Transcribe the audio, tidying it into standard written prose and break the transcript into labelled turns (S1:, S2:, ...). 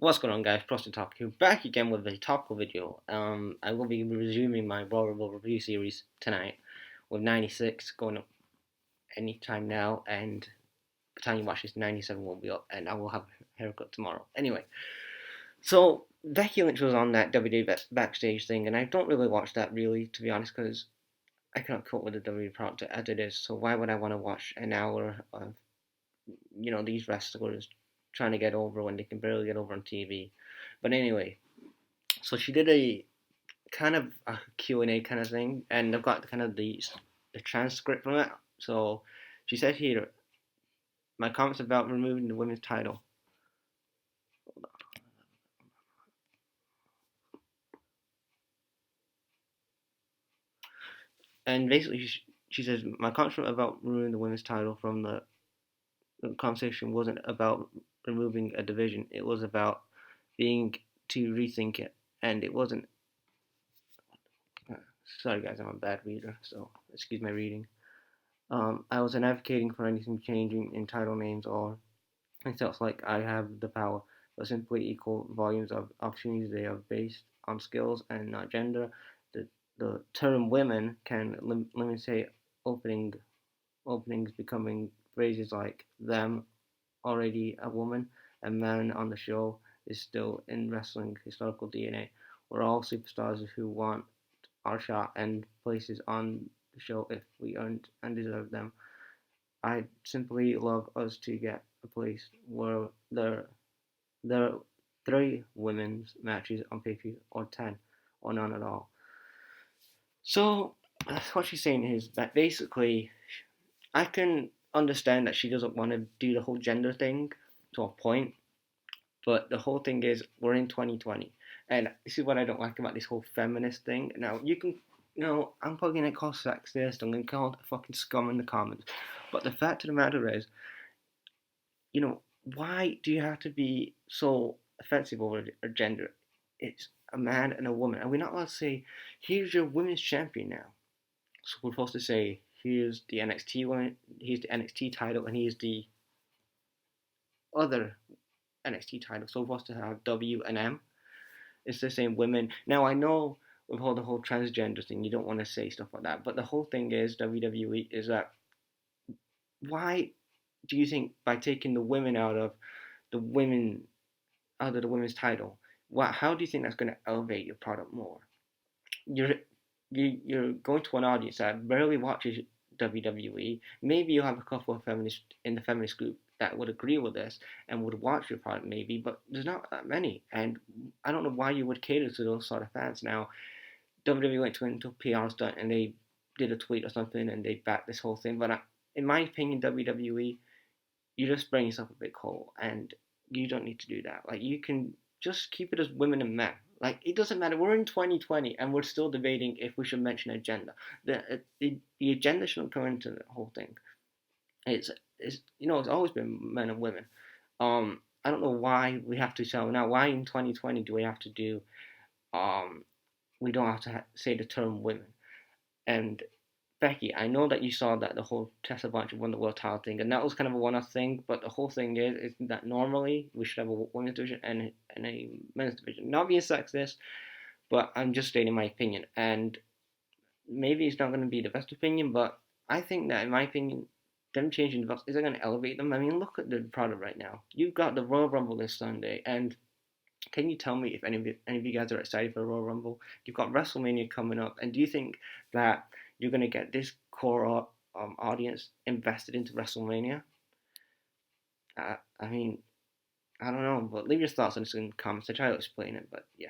S1: What's going on, guys? Proston Talk here, back again with a topical video. I will be resuming my Royal Rumble review series tonight with 96 going up anytime now, and by the time you watch this, 97 will be up, and I will have a haircut tomorrow. Anyway, so Becky Lynch was on that WWE backstage thing, and I don't really watch that really, to be honest, because I cannot cope with the WWE product as it is. So why would I want to watch an hour of these wrestlers trying to get over when they can barely get over on TV? But anyway, so she did a kind of a Q&A kind of thing, and I've got kind of the transcript from it. So she said here, my comments about removing the women's title. And basically, she says, my comments about removing the women's title from the conversation wasn't about removing a division. It was about being to rethink it. And it wasn't. Sorry, guys, I'm a bad reader, so excuse my reading. I wasn't advocating for anything changing in title names or it sounds like I have the power, but simply equal volumes of opportunities. They are based on skills and not gender. The term women can limit openings becoming phrases like them, already a woman, and man on the show is still in wrestling historical DNA. We're all superstars who want our shot and places on the show if we earned and deserve them. I simply love us to get a place where there are three women's matches on pay-per-view or 10 or none at all. So what she's saying is that basically I can understand that she doesn't want to do the whole gender thing to a point, but the whole thing is we're in 2020, and this is what I don't like about this whole feminist thing. Now I'm probably gonna call sexist. I'm gonna call it fucking scum in the comments, but the fact of the matter is, why do you have to be so offensive over a gender? It's a man and a woman, and we're not allowed to say, "Here's your women's champion now." So we're supposed to say, "Here's the NXT one. Here's the NXT title, and here's the other NXT title." So we're supposed to have W and M. It's the same women. Now I know with all the whole transgender thing, you don't want to say stuff like that, but the whole thing is WWE is that why do you think by taking the women the women out of the women's title, how do you think that's going to elevate your product more? You're you're going to an audience that barely watches WWE. Maybe you'll have a couple of feminists in the feminist group that would agree with this and would watch your product maybe, but there's not that many. And I don't know why you would cater to those sort of fans. Now, WWE went into a PR stunt and they did a tweet or something and they backed this whole thing. But in my opinion, WWE, you just bring yourself a big hole, and you don't need to do that. Like, you can just keep it as women and men. Like, it doesn't matter. We're in 2020 and we're still debating if we should mention agenda. The agenda shouldn't come into the whole thing. It's always been men and women. I don't know why we have to tell now. Why in 2020 do we have to do? We don't have to say the term women. And Becky, I know that you saw that the whole Tessa Blanchard won the world title thing, and that was kind of a one-off thing. But the whole thing is that normally we should have a women's division and a men's division. Not being sexist, but I'm just stating my opinion. And maybe it's not going to be the best opinion, but I think that, in my opinion, them changing the belts isn't going to elevate them. I mean, look at the product right now. You've got the Royal Rumble this Sunday, and can you tell me if any of you guys are excited for Royal Rumble? You've got WrestleMania coming up, and do you think that you're going to get this core audience invested into WrestleMania? I mean, I don't know, but leave your thoughts in the comments. I try to explain it, but yeah.